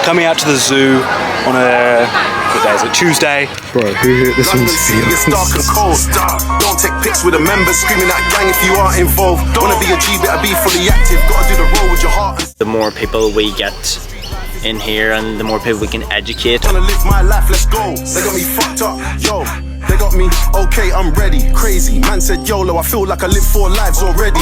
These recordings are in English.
coming out to the zoo on a, what day is it, Tuesday. Bro, this one's it's dark and cold. Don't take pics with the members screaming at gang if you aren't involved. Wanna be a G, better be fully active. Gotta do the role with your heart. The more people we get in here and the more people we can educate. Wanna live my life, let's go. They got me fucked up, yo. They got me, okay, I'm ready. Crazy, man said YOLO, I feel like I live 4 lives already.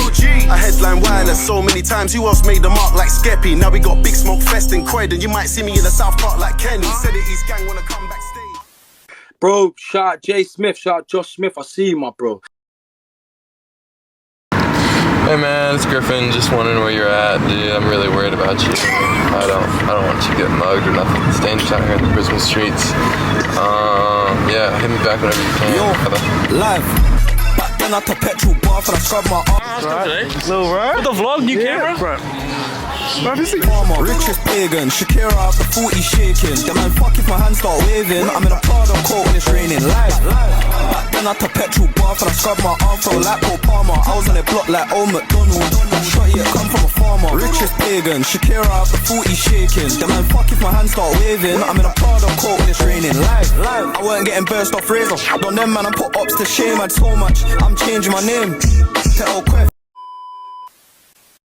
A headline wireless so many times. Who else made the mark like Skeppy? Now we got Big Smoke Fest in Croydon. You might see me in the South Park like Kenny. Said it, his gang wanna come backstage. Bro, shout out Jsmith, shout out Jsmith. I see you, my bro. Hey man, it's Griffin. Just wondering where you're at, dude. I'm really worried about you. I don't want you to get mugged or nothing. It's dangerous out here in the Brisbane streets. Yeah, hit me back whenever you can. Yo, live. Back then at the petrol bar for I scrub my arms. Little bro. With the vlog, new camera? Bro. Richest pagan, Shakira out the 40 shaking. The man fuck if my hands start waving. I'm in a Prada coat when it's raining. Live. Back then at the petrol bar for I scrub my arm from like Palmer. I was on a block like old McDonald. Shorty, it come from a farmer. Richest pagan, Shakira out the 40 shaking. The man fuck if my hands start waving. I'm in a Prada coat when it's raining. Live. I weren't getting burst off razor. On them man, I put ups to shame. I had so much, I'm changing my name. Tell Quest.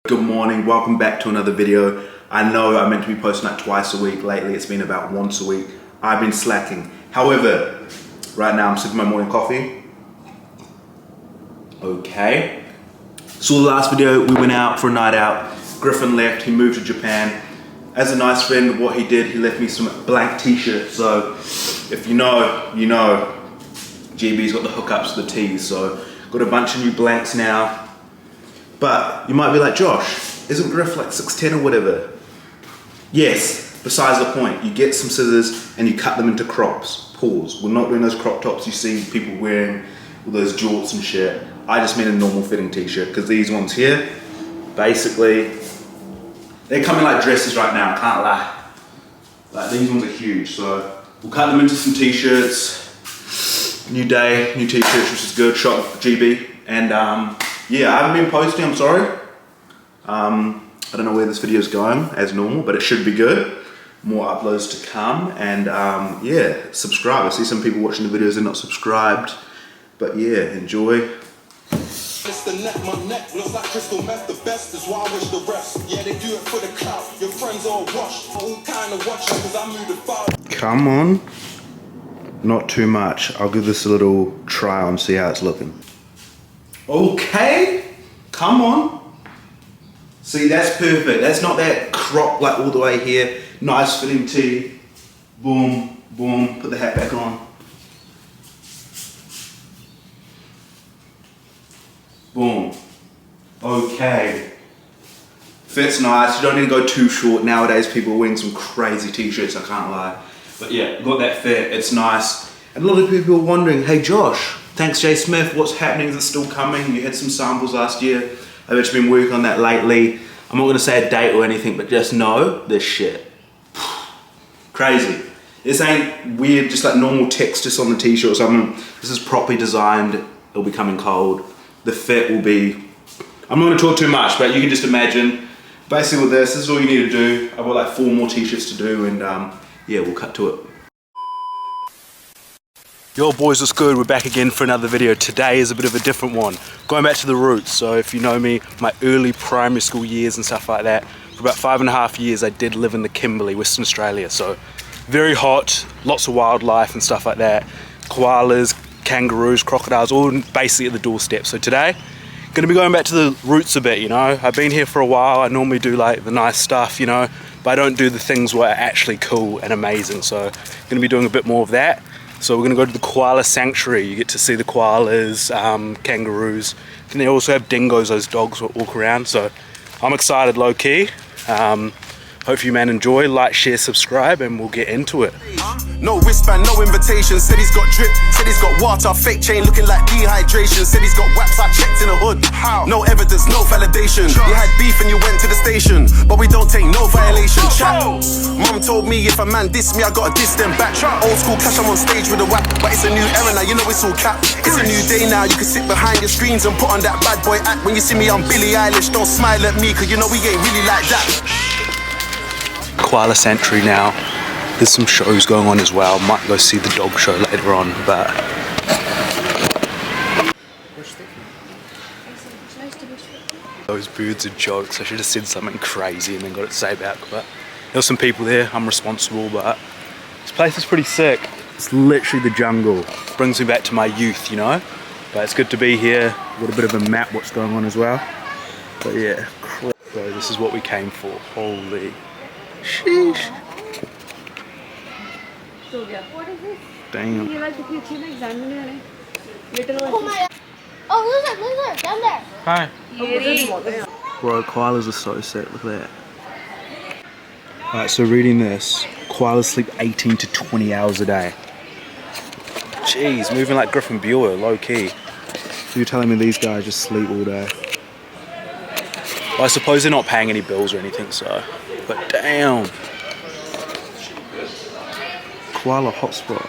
Good morning, welcome back to another video. I know I meant to be posting like twice a week. Lately it's been about once a week. I've been slacking. However, right now I'm sipping my morning coffee. Okay. So the last video we went out for a night out. Griffin left, he moved to Japan. As a nice friend, what he did, he left me some blank t-shirts. So if you know, you know. GB's got the hookups to the tees. So got a bunch of new blanks now. But you might be like, Josh, isn't Griff like 6'10" or whatever? Yes, besides the point. You get some scissors and you cut them into crops. Pause. We're not doing those crop tops you see people wearing with those jorts and shit. I just mean a normal fitting t-shirt because these ones here, basically, they come in like dresses right now, can't lie. Like these ones are huge, so we'll cut them into some t-shirts. New day, new t-shirts, which is good. Shot with GB. And yeah, I haven't been posting, I'm sorry. I don't know where this video is going, as normal, but it should be good. More uploads to come, and yeah, subscribe. I see some people watching the videos, they're not subscribed. But yeah, enjoy. It's the neck, my neck looks like crystal meth. The best is why I wish the rest. Yeah, they do it for the clout. Your friends all washed. All kind of watching, cause I moved the file. Come on. Not too much. I'll give this a little try on, see how it's looking. Okay, come on. See, that's perfect. That's not that crop like all the way here. Nice fitting tee. Boom, boom. Put the hat back on. Boom. Okay. Fits nice. You don't need to go too short. Nowadays, people are wearing some crazy t-shirts, I can't lie. But yeah, got that fit. It's nice. And a lot of people are wondering, hey Josh, thanks Jsmith, what's happening? Is it still coming? You had some samples last year. I've actually been working on that lately. I'm not gonna say a date or anything, but just know this shit. Crazy. This ain't weird, just like normal text just on the t-shirt or something. This is properly designed. It'll be coming cold. The fit will be, I'm not gonna talk too much, but you can just imagine. Basically with this is all you need to do. I've got like 4 more t-shirts to do, and yeah, we'll cut to it. Yo boys, what's good? We're back again for another video. Today is a bit of a different one. Going back to the roots. So if you know me, my early primary school years and stuff like that, for about 5.5 years I did live in the Kimberley, Western Australia. So very hot, lots of wildlife and stuff like that. Koalas, kangaroos, crocodiles, all basically at the doorstep. So today, gonna be going back to the roots a bit, you know. I've been here for a while. I normally do like the nice stuff, you know, but I don't do the things where are actually cool and amazing. So gonna be doing a bit more of that. So we're gonna go to the koala sanctuary. You get to see the koalas, kangaroos. Then they also have dingoes, those dogs that walk around. So I'm excited, low key. Hope you man enjoy, like, share, subscribe, and we'll get into it. No wristband, no invitation. Said he's got drip, said he's got water. Fake chain looking like dehydration. Said he's got waps, I checked in the hood. How? No evidence, no validation. You had beef and you went to the station, but we don't take no violation. Chat. Mum told me if a man diss me, I gotta diss them back. Old school cash, I'm on stage with a whack, but it's a new era now, you know it's all cap. It's a new day now, you can sit behind your screens and put on that bad boy act. When you see me, I'm Billie Eilish. Don't smile at me, cause you know we ain't really like that. koala sanctuary now. There's some shows going on as well. Might go see the dog show later on, but those birds are jokes. I should have said something crazy and then got it to say back, but there were some people there. I'm responsible, but this place is pretty sick. It's literally the jungle. Brings me back to my youth, you know? But it's good to be here. Got a bit of a map what's going on as well. But yeah, crap. Bro, this is what we came for. Holy sheesh. What is this? Damn. You like the future exam? Little one. Oh, look, down there. Hi. Bro, koalas are so sick. Look at that. Alright, so reading this, koalas sleep 18 to 20 hours a day. Jeez, moving like Griffin Bueller, low key. You're telling me these guys just sleep all day? Well, I suppose they're not paying any bills or anything, so. But damn. Koala hotspot.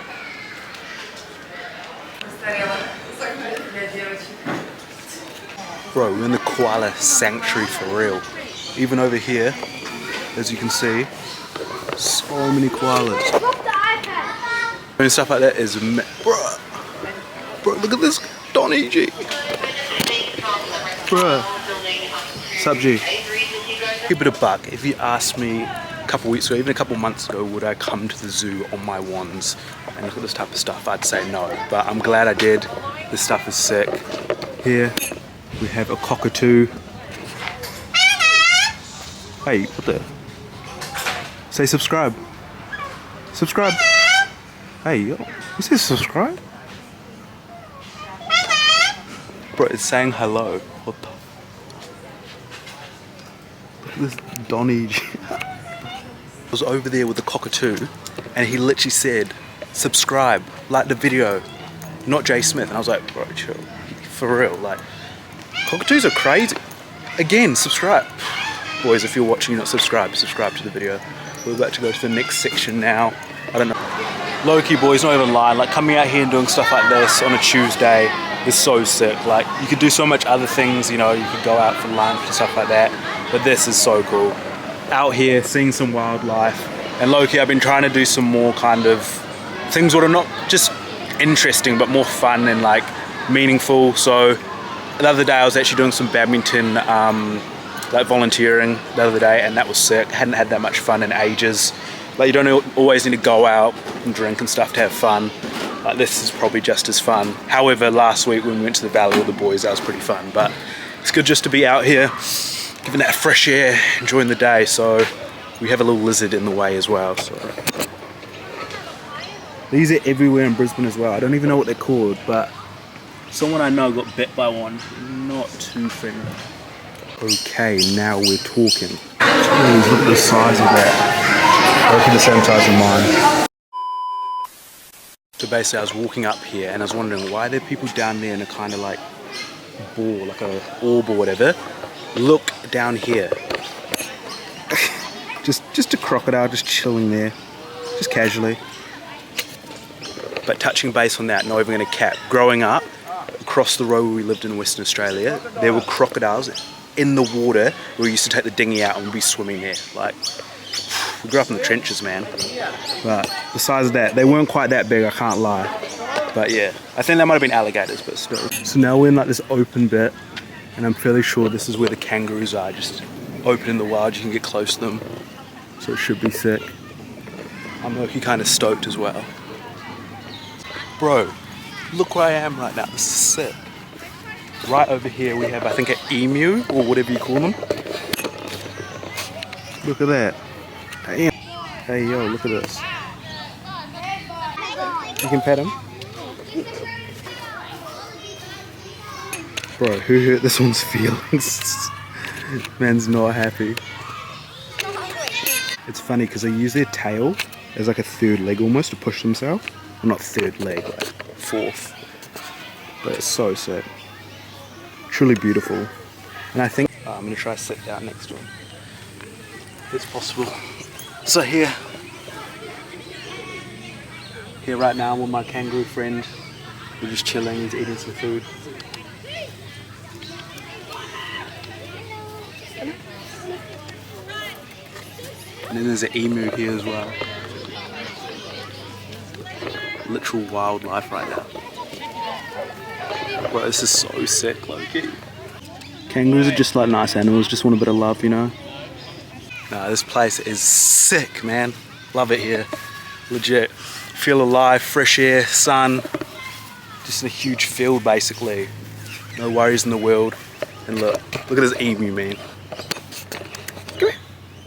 Bro, we're in the koala sanctuary for real. Even over here, as you can see, so many koalas. And stuff like that is, bro, look at this Donny G. Bro, sup G? Keep it a buck. If you asked me a couple weeks ago, even a couple months ago, would I come to the zoo on my wands and look at this type of stuff, I'd say no. But I'm glad I did. This stuff is sick. Here we have a cockatoo. Hey, what the? Say subscribe. Subscribe. Hey, yo, who says subscribe? Bro, it's saying hello. What the? Look at this Donny. I was over there with the cockatoo and he literally said, subscribe, like the video, not Jsmith. And I was like, bro, chill. For real, like, cockatoos are crazy. Again, subscribe. Boys, if you're watching, you're not subscribed, subscribe to the video. We're about to go to the next section now. I don't know. Low-key, boys, not even lying. Like, coming out here and doing stuff like this on a Tuesday is so sick. Like, you could do so much other things, you know, you could go out for lunch and stuff like that. But this is so cool. Out here, seeing some wildlife. And low-key, I've been trying to do some more kind of things that are not just interesting, but more fun and, like, meaningful. So, the other day, I was actually doing some badminton, like volunteering the other day, and that was sick. Hadn't had that much fun in ages. Like, you don't always need to go out and drink and stuff to have fun. Like, this is probably just as fun. However, last week when we went to the valley with the boys, that was pretty fun. But it's good just to be out here, giving that fresh air, enjoying the day. So we have a little lizard in the way as well. So these are everywhere in Brisbane as well. I don't even know what they're called, but someone I know got bit by one not too friendly. Okay, now we're talking. Jeez, look at the size of that. Look at the same size of mine. So basically I was walking up here and I was wondering why are there people down there in a kind of like ball, like a orb or whatever. Look down here. just a crocodile just chilling there. Just casually. But touching base on that, not even gonna cap. Growing up, across the road where we lived in Western Australia, there were crocodiles in the water where we used to take the dinghy out and we'd be swimming there. Like, we grew up in the trenches, man. But the size of that, they weren't quite that big, I can't lie. But yeah, I think that might have been alligators, but still. So now we're in like this open bit, and I'm fairly sure this is where the kangaroos are, just open in the wild, you can get close to them. So it should be sick. I'm looking kind of stoked as well. Bro, look where I am right now, this is sick. Right over here we have, I think, an emu, or whatever you call them. Look at that. Damn. Hey, yo, look at this. You can pet him. Bro, who hurt this one's feelings? Man's not happy. It's funny because they use their tail as like a third leg almost to push themselves. Well, not third leg, like fourth. But it's so sick. Truly beautiful. And I think I'm going to try to sit down next to him. If it's possible. So here right now I'm with my kangaroo friend. We're just chilling, he's eating some food. And then there's an emu here as well. Literal wildlife right now. Bro, this is so sick, low-key. Kangaroos are just like nice animals, just want a bit of love, you know? Nah, this place is sick, man. Love it here. Legit. Feel alive, fresh air, sun. Just in a huge field, basically. No worries in the world. And look at this emu, man.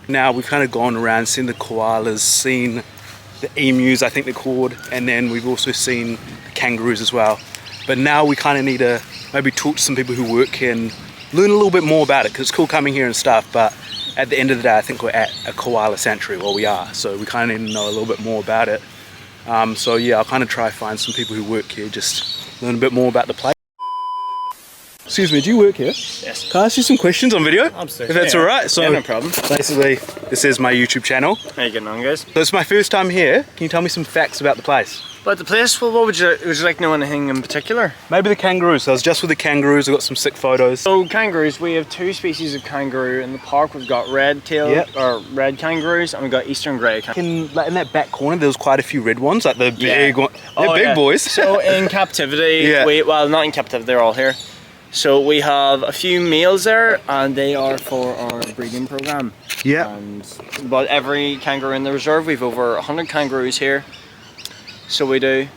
Now we've kind of gone around, seen the koalas, seen the emus, I think they're called, and then we've also seen the kangaroos as well. But now we kind of need to maybe talk to some people who work here and learn a little bit more about it, because it's cool coming here and stuff, but at the end of the day I think we're at a koala sanctuary, well we are, so we kind of need to know a little bit more about it. So yeah, I'll kind of try find some people who work here, just learn a bit more about the place. Excuse me, do you work here? Yes. Can I ask you some questions on video? Absolutely. If that's alright. So yeah, no problem. basically, this is my YouTube channel. How you getting on, guys? So it's my first time here. Can you tell me some facts about the place? About the place, well, what would you like to know anything in particular? Maybe the kangaroos. So I was just with the kangaroos. I got some sick photos. So kangaroos, we have 2 species of kangaroo in the park. We've got red-tailed or red kangaroos, and we've got eastern grey kangaroos. Like in that back corner, there was quite a few red ones, like the big one. They're big boys. So in captivity, well, not in captivity, they're all here. So we have a few males there, and they are for our breeding program. Yeah. And about every kangaroo in the reserve, we've over 100 kangaroos here. So we do,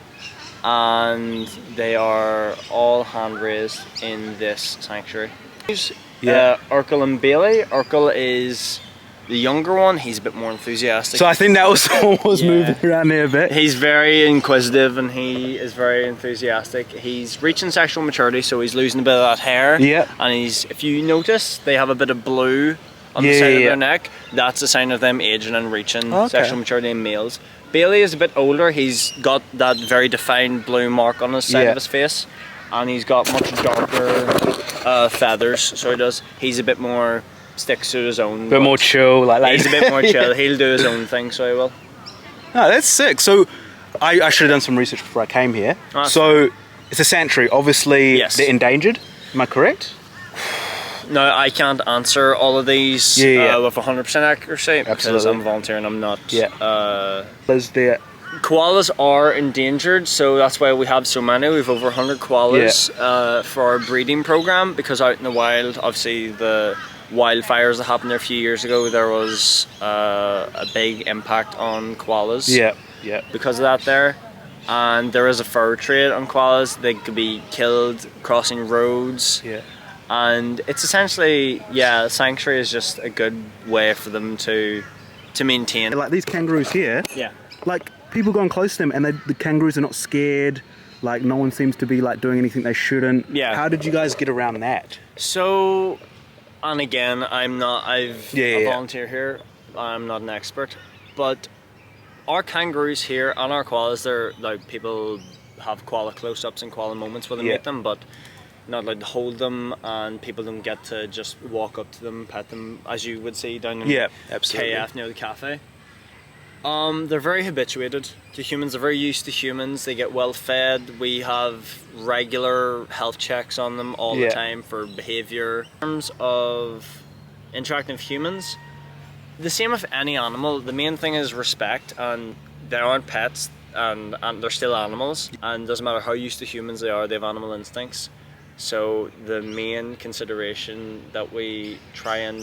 and they are all hand raised in this sanctuary. Yeah. Urkel and Bailey. Urkel is the younger one. He's a bit more enthusiastic. So I think that was almost moving around there a bit. He's very inquisitive and he is very enthusiastic. He's reaching sexual maturity, so he's losing a bit of that hair. Yeah. And if you notice, they have a bit of blue on the side of their neck. That's a sign of them aging and reaching sexual maturity in males. Bailey is a bit older. He's got that very defined blue mark on the side of his face, and he's got much darker feathers. So he does. He's a bit more sticks to his own. A bit more chill, like he's a bit more chill. He'll do his own thing, so he will. No, that's sick. So I should have done some research before I came here. So it's a sanctuary. Obviously, they're endangered. Am I correct? No, I can't answer all of these with 100% accuracy because I'm volunteering. I'm not. Koalas are endangered, so that's why we have so many. We've over 100 koalas for our breeding program, because out in the wild, obviously the wildfires that happened there a few years ago, there was a big impact on koalas. Because of that there. And there is a fur trade on koalas. They could be killed crossing roads. And it's essentially, the sanctuary is just a good way for them to maintain. Like these kangaroos here, like people going close to them and the kangaroos are not scared, like no one seems to be like doing anything they shouldn't. How did you guys get around that? So, and again, I'm not, a volunteer here, I'm not an expert, but our kangaroos here and our koalas, they're like, people have koala close-ups and koala moments when they meet them, but not allowed to hold them, and people don't get to just walk up to them, pet them, as you would see down in KF near the cafe. They're very habituated to humans. They're very used to humans. They get well fed. We have regular health checks on them all the time for behaviour. In terms of interacting with humans, the same with any animal. The main thing is respect, and they aren't pets, and they're still animals, and it doesn't matter how used to humans they are, they have animal instincts. So the main consideration that we try and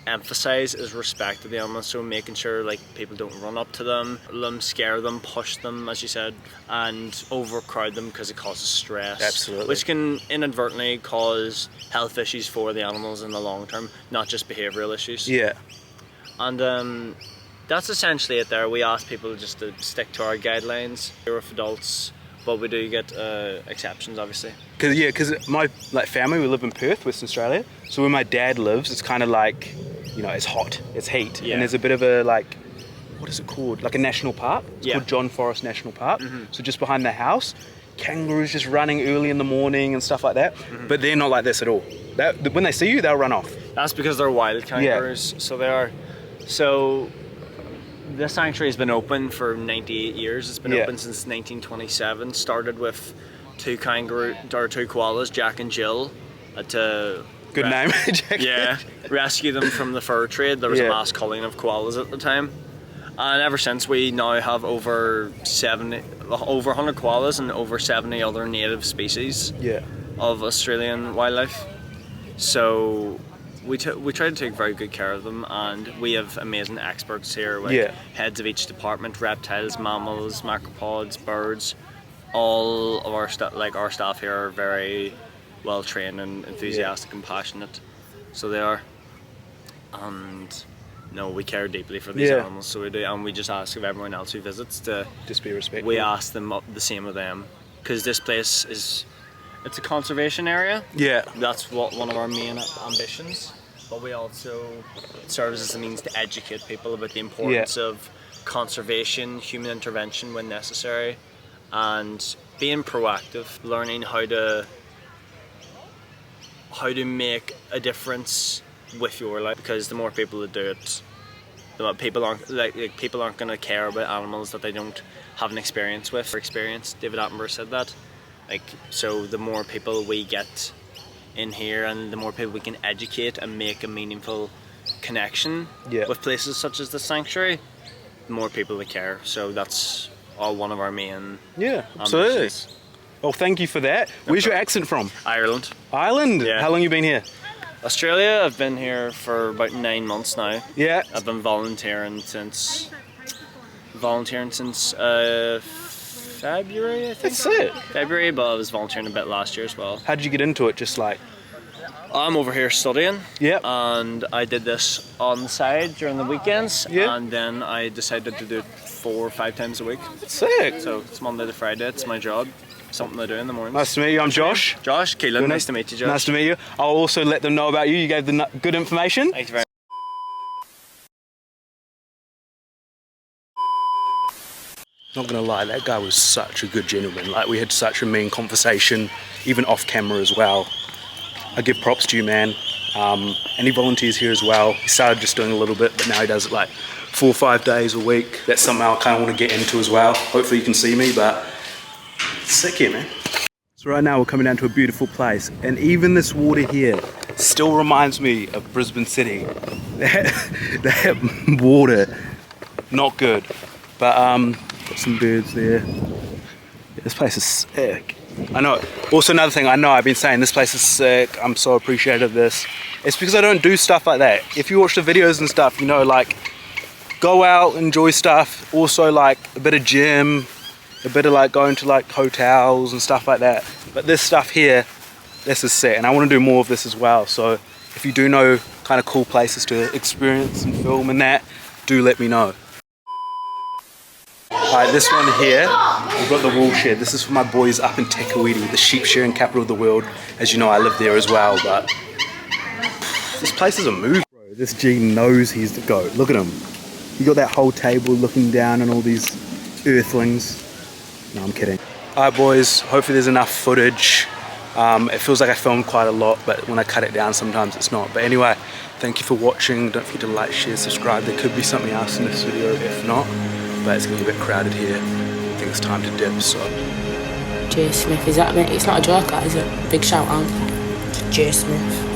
emphasize is respect to the animals, so making sure like people don't run up to them, scare them, push them, as you said, and overcrowd them, because it causes stress. Which can inadvertently cause health issues for the animals in the long term, not just behavioural issues. And that's essentially it there. We ask people just to stick to our guidelines. We're with adults, but we do get exceptions, obviously. Because my family, we live in Perth, Western Australia. So where my dad lives, it's kind of like, you know, it's hot, it's heat, and there's a bit of a what is it called? Like a national park. It's called John Forest National Park. So just behind the house, kangaroos just running early in the morning and stuff like that. But they're not like this at all. When they see you, they'll run off. That's because they're wild kangaroos. So they are. So this sanctuary has been open for 98 years. It's been open since 1927. Started with two koalas, Jack and Jill, to Good name. Yeah, rescue them from the fur trade. There was a Yeah. mass culling of koalas at the time, and ever since we now have over 100 koalas and over 70 other native species Yeah. of Australian wildlife. So we try to take very good care of them, and we have amazing experts here, like Yeah. heads of each department: reptiles, mammals, macropods, birds. All of our our staff here are very well trained and enthusiastic and passionate, so they are. And no, we care deeply for these animals, so we do, and we just ask of everyone else who visits to just be respectful. We ask them the same of them, because this place it's a conservation area. Yeah. That's one of our main ambitions, but we also, it serves as a means to educate people about the importance of conservation, human intervention when necessary, and being proactive, learning how to make a difference with your life, because the more people that do it, the more people aren't going to care about animals that they don't have an experience with. David Attenborough said that. So the more people we get in here, and the more people we can educate and make a meaningful connection with places such as the sanctuary, the more people we care. So that's one of our main absolutely. ambitions. Well, thank you for that. Where's your accent from? Ireland. Ireland? Yeah. How long you been here? Australia, I've been here for about 9 months now. Yeah. I've been volunteering since February, I think. That's it. February, but I was volunteering a bit last year as well. How did you get into it? Just like... I'm over here studying. Yep. And I did this on the side during the weekends. Yeah. And then I decided to do it 4 or 5 times a week. Sick. So it's Monday to Friday. It's my job. Something I do in the morning. Nice to meet you. I'm Josh. Josh Keelan. Nice to meet you, Josh. Nice to meet you. I'll also let them know about you. You gave them good information. Thank you very much. Not gonna lie, that guy was such a good gentleman. Like, we had such a mean conversation, even off camera as well. I give props to you, man. And he volunteers here as well. He started just doing a little bit, but now he does it like 4 or 5 days a week. That's something I kind of want to get into as well. Hopefully you can see me, but it's sick here, man. So right now we're coming down to a beautiful place, and even this water here still reminds me of Brisbane City. That water, not good. But got some birds there. Yeah, this place is sick. I know. Also another thing, I know I've been saying this place is sick. I'm so appreciative of this. It's because I don't do stuff like that. If you watch the videos and stuff, you know, like, go out, enjoy stuff. Also like a bit of gym, a bit of like going to like hotels and stuff like that. But this stuff here, this is sick, and I want to do more of this as well. So if you do know kind of cool places to experience and film and that, do let me know. Alright, this one here, we've got the wool shed. This is for my boys up in Tekawiti, the sheep shearing capital of the world. As you know, I live there as well, but this place is a move. Bro, this G knows he's the GOAT. Look at him. You got that whole table looking down on all these earthlings. No, I'm kidding. Alright boys, hopefully there's enough footage. It feels like I filmed quite a lot, but when I cut it down sometimes it's not. But anyway, thank you for watching. Don't forget to like, share, subscribe. There could be something else in this video if not. But it's going to be a bit crowded here. I think it's time to dip, so... Jsmith, is that it? It's not a joke, is it? Big shout out. Jsmith.